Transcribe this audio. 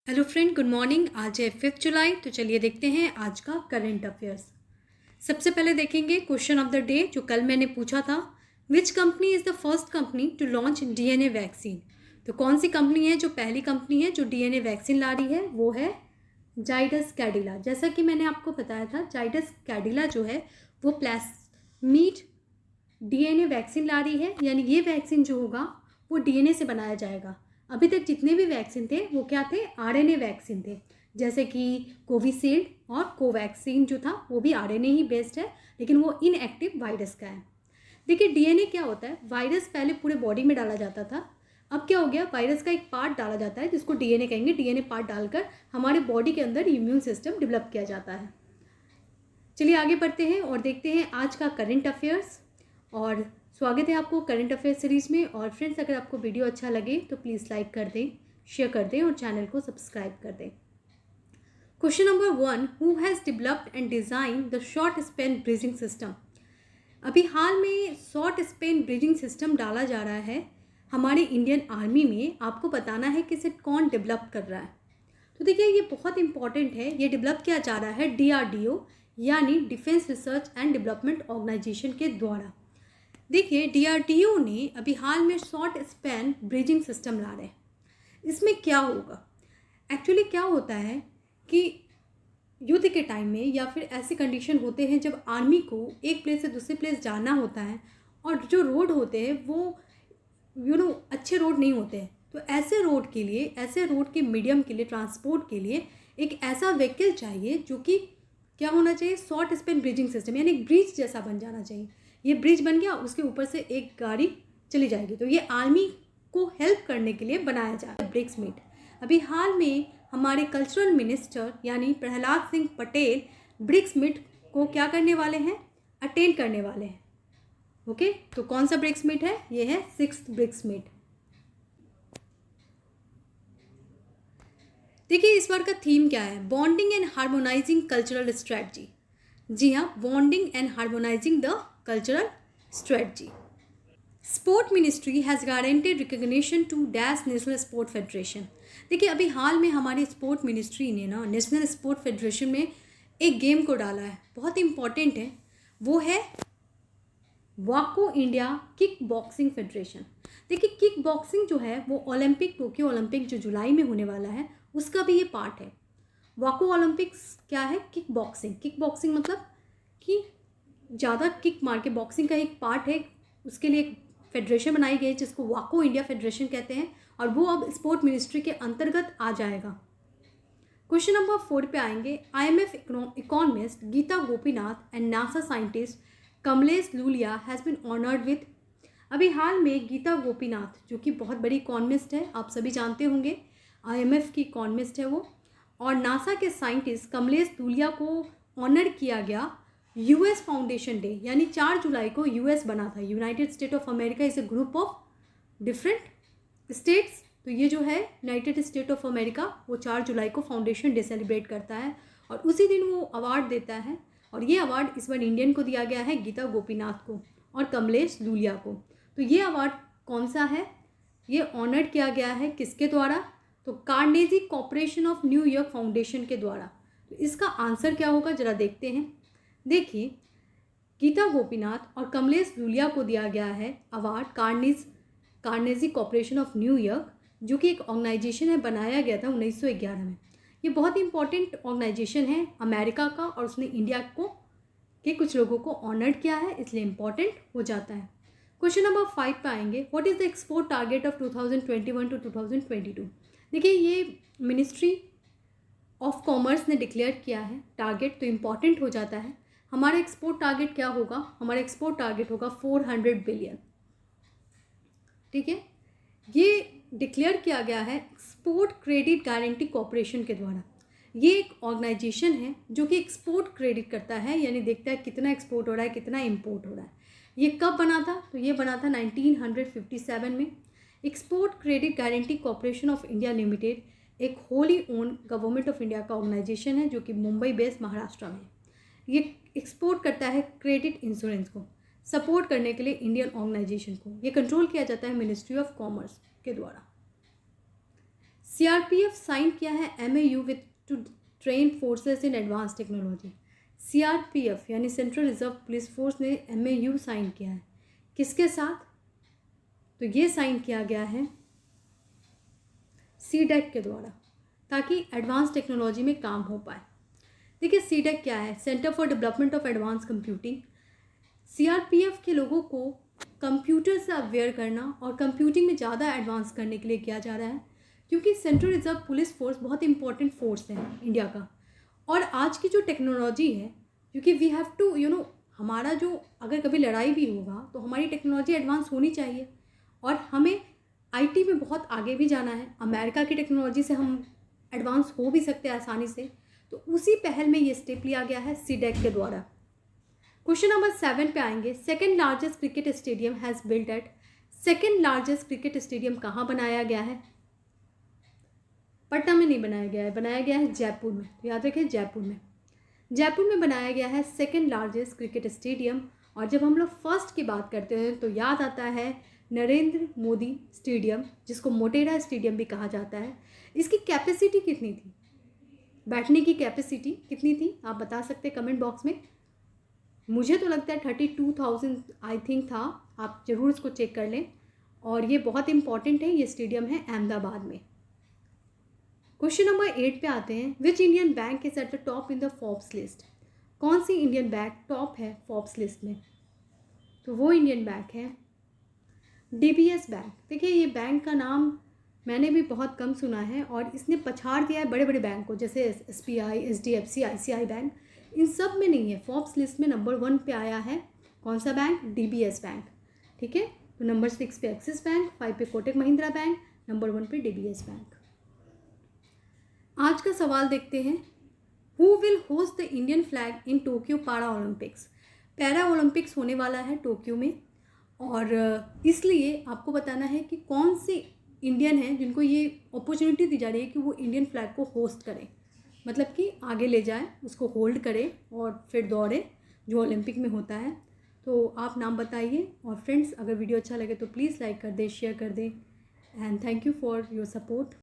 Hello friend, good morning. आज है 5 जुलाई। तो चलिए देखते हैं आज का करंट अफेयर्स। सबसे पहले देखेंगे क्वेश्चन ऑफ द डे जो कल मैंने पूछा था। Which company is the first company to launch DNA vaccine? तो कौन सी कंपनी है जो पहली कंपनी है जो डीएनए वैक्सीन ला रही है? वो है जाइडस कैडिला। जैसा कि मैंने आपको बताया था, जाइडस कैडिला जो है वो प्लास्मीड डीएनए वैक्सीन ला रही है। यानी ये वैक्सीन जो होगा वो डीएनए से बनाया जाएगा। अभी तक जितने भी वैक्सीन थे वो क्या थे? आरएनए वैक्सीन थे। जैसे कि कोविशील्ड और कोवैक्सीन जो था वो भी आरएनए ही बेस्ड है, लेकिन वो इनएक्टिव वायरस का है। देखिए, डीएनए क्या होता है? वायरस पहले पूरे बॉडी में डाला जाता था। अब क्या हो गया? वायरस का एक पार्ट डाला जाता है जिसको डीएनए कहेंगे। डीएनए पार्ट डालकर हमारे बॉडी के अंदर इम्यून सिस्टम डेवलप किया जाता है। चलिए आगे बढ़ते हैं और देखते हैं आज का करंट अफेयर्स। और स्वागत है आपको करंट अफेयर सीरीज में। और फ्रेंड्स, अगर आपको वीडियो अच्छा लगे तो प्लीज़ लाइक कर दें, शेयर कर दें और चैनल को सब्सक्राइब कर दें। Question number 1, who has developed and design the short span bridging system? अभी हाल में शॉर्ट स्पैन ब्रीजिंग सिस्टम डाला जा रहा है हमारे इंडियन आर्मी में। आपको बताना है कि इसे कौन डेवलप कर रहा है। तो देखिए, ये बहुत इंपॉर्टेंट है। ये डेवलप किया जा रहा है डीआरडीओ यानी defence research and development organisation के द्वारा। देखिए, डीआरडीओ ने अभी हाल में शॉर्ट स्पैन ब्रिजिंग सिस्टम ला रहे हैं। इसमें क्या होगा? एक्चुअली क्या होता है कि युद्ध के टाइम में या फिर ऐसे कंडीशन होते हैं जब आर्मी को एक प्लेस से दूसरे प्लेस जाना होता है और जो रोड होते हैं वो अच्छे रोड नहीं होते हैं। तो ऐसे रोड के लिए, ऐसे रोड के मीडियम के लिए, ट्रांसपोर्ट के लिए एक ऐसा व्हीकल चाहिए जो कि क्या होना चाहिए? शॉर्ट स्पैन ब्रिजिंग सिस्टम, यानी एक ब्रिज जैसा बन जाना चाहिए। ये ब्रिज बन गया, उसके ऊपर से एक गाड़ी चली जाएगी। तो ये आर्मी को हेल्प करने के लिए बनाया जा रहा है ब्रिक्स मीट। अभी हाल में हमारे कल्चरल मिनिस्टर यानी प्रहलाद सिंह पटेल ब्रिक्स मीट को क्या करने वाले हैं? अटेंड करने वाले हैं। ओके, तो कौन सा ब्रिक्स मीट है? ये है 6th ब्रिक्स मीट। देखिए, इस बार का थीम क्या है? Bonding and harmonising cultural strategy. जी हाँ, bonding and harmonising the cultural strategy. Sport ministry has guaranteed recognition to dash national sport federation. देखिए, अभी हाल में हमारी स्पोर्ट मिनिस्ट्री ने ना नेशनल स्पोर्ट फेडरेशन में एक गेम को डाला है, बहुत इंपॉर्टेंट है। वो है वाको इंडिया किक बॉक्सिंग फेडरेशन। देखिए, किक बॉक्सिंग जो है वो ओलंपिक, टोक्यो ओलंपिक जो जुलाई में होने वाला है उसका भी ये पार्ट है। वाको ओलंपिक्स क्या है? Kick boxing. किक बॉक्सिंग मतलब कि ज़्यादा किक मार के, बॉक्सिंग का एक पार्ट है। उसके लिए एक फेडरेशन बनाई गई है जिसको वाको इंडिया फेडरेशन कहते हैं और वो अब स्पोर्ट मिनिस्ट्री के अंतर्गत आ जाएगा। क्वेश्चन नंबर 4 पे आएंगे। IMF economist Gita Gopinath and NASA scientist Kamlesh Lulla has been honoured with. अभी हाल में गीता गोपीनाथ जो कि बहुत बड़ी इकोनॉमिस्ट है, आप सभी जानते होंगे, IMF की इकोनॉमिस्ट है वो, और नासा के साइंटिस्ट कमलेश लूलिया को ऑनर किया गया यूएस फाउंडेशन डे। यानी 4 जुलाई को यूएस बना था। United state of America is a group of different states. तो ये जो है यूनाइटेड स्टेट ऑफ अमेरिका, वो 4 जुलाई को फाउंडेशन डे सेलिब्रेट करता है और उसी दिन वो अवार्ड देता है। और ये अवार्ड इस बार इंडियन को दिया गया है, गीता गोपीनाथ को और कमलेश लूलिया को। तो ये अवार्ड कौन सा है? ये ऑनर किया गया है किसके द्वारा? तो Carnegie corporation of New York foundation के द्वारा। तो इसका आंसर क्या होगा, जरा देखते हैं। देखिए, गीता गोपीनाथ और कमलेश लूलिया को दिया गया है award Carnegie corporation of New York, जो कि एक ऑर्गेनाइजेशन है, बनाया गया था 1911 में। ये बहुत इंपॉर्टेंट ऑर्गेनाइजेशन है अमेरिका का और उसने इंडिया को के कुछ लोगों को ऑनर किया है, इसलिए इंपॉर्टेंट हो जाता है। क्वेश्चन नंबर 5 पे आएंगे। What is the export target of 2021 to 2022? देखिए, ये मिनिस्ट्री ऑफ कॉमर्स ने डिक्लेयर किया है टारगेट, तो इम्पॉर्टेंट हो जाता है। हमारा एक्सपोर्ट टारगेट क्या होगा? हमारा एक्सपोर्ट टारगेट होगा 400 बिलियन। ठीक है, ये डिक्लेयर किया गया है एक्सपोर्ट क्रेडिट गारंटी कॉर्पोरेशन के द्वारा। ये एक ऑर्गेनाइजेशन है जो कि एक्सपोर्ट क्रेडिट करता है, यानी देखता है कितना एक्सपोर्ट हो रहा है, कितना इंपोर्ट हो रहा है। ये कब बना था? तो ये बना था 1957 में। Export credit guarantee corporation of India limited एक wholly own government of India का ऑर्गेनाइजेशन है जो कि मुंबई बेस्ड महाराष्ट्र में। ये एक्सपोर्ट करता है क्रेडिट इंश्योरेंस को सपोर्ट करने के लिए इंडियन ऑर्गेनाइजेशन को। ये कंट्रोल किया जाता है मिनिस्ट्री ऑफ कॉमर्स के द्वारा। CRPF साइन किया है MAU with to train forces in advance technology. CRPF यानी सेंट्रल रिजर्व पुलिस फोर्स ने MAU साइन किया है किसके साथ? तो ये साइन किया गया है CDEC के द्वारा, ताकि एडवांस टेक्नोलॉजी में काम हो पाए। देखिए CDEC क्या है? Centre for development of advance computing. CRPF के लोगों को कंप्यूटर से अवेयर करना और कंप्यूटिंग में ज़्यादा एडवांस करने के लिए किया जा रहा है, क्योंकि सेंट्रल रिजर्व पुलिस फोर्स बहुत इंपॉर्टेंट फोर्स है इंडिया का। और आज की जो टेक्नोलॉजी है, क्योंकि वी हैव टू हमारा जो अगर कभी लड़ाई भी होगा तो हमारी टेक्नोलॉजी एडवांस होनी चाहिए, और हमें IT में बहुत आगे भी जाना है। अमेरिका की टेक्नोलॉजी से हम एडवांस हो भी सकते हैं आसानी से, तो उसी पहल में ये स्टेप लिया गया है CDEC के द्वारा। क्वेश्चन नंबर 7 पे आएंगे। Second largest cricket stadium has built at. Second largest cricket stadium कहाँ बनाया गया है? पटना में नहीं बनाया गया है, बनाया गया है जयपुर में। तो याद रखें जयपुर में, जयपुर में बनाया गया है सेकेंड लार्जेस्ट क्रिकेट स्टेडियम। और जब हम लोग फर्स्ट की बात करते हैं तो याद आता है नरेंद्र मोदी स्टेडियम, जिसको मोटेरा स्टेडियम भी कहा जाता है। इसकी कैपेसिटी कितनी थी? बैठने की कैपेसिटी कितनी थी आप बता सकते हैं कमेंट बॉक्स में। मुझे तो लगता है 32,000 आई थिंक था, आप ज़रूर इसको चेक कर लें। और ये बहुत इंपॉर्टेंट है, ये स्टेडियम है अहमदाबाद में। क्वेश्चन नंबर 8 पे आते हैं। Which Indian bank is at the top in the Forbes list? कौन सी इंडियन बैंक टॉप है फोर्ब्स लिस्ट में? तो वो इंडियन बैंक है DBS बैंक। देखिए ये बैंक का नाम मैंने भी बहुत कम सुना है, और इसने पछाड़ दिया है बड़े बड़े बैंक को, जैसे SBI, HDFC, ICICI बैंक। इन सब में नहीं है, फोर्ब्स लिस्ट में नंबर 1 पे आया है कौन सा बैंक? DBS bank. ठीक है, तो नंबर 6 पे एक्सिस बैंक, 5 पे कोटक महिंद्रा बैंक, नंबर 1 पे DBS बैंक। आज का सवाल देखते हैं। Who will host the Indian flag in Tokyo para Olympics? Para Olympics होने वाला है टोक्यो में, और इसलिए आपको बताना है कि कौन से इंडियन हैं जिनको ये अपॉर्चुनिटी दी जा रही है कि वो इंडियन फ्लैग को होस्ट करें, मतलब कि आगे ले जाए, उसको होल्ड करें और फिर दौड़े जो ओलंपिक में होता है। तो आप नाम बताइए। और फ्रेंड्स, अगर वीडियो अच्छा लगे तो प्लीज़ लाइक कर दें, शेयर कर दें, and thank you for your support.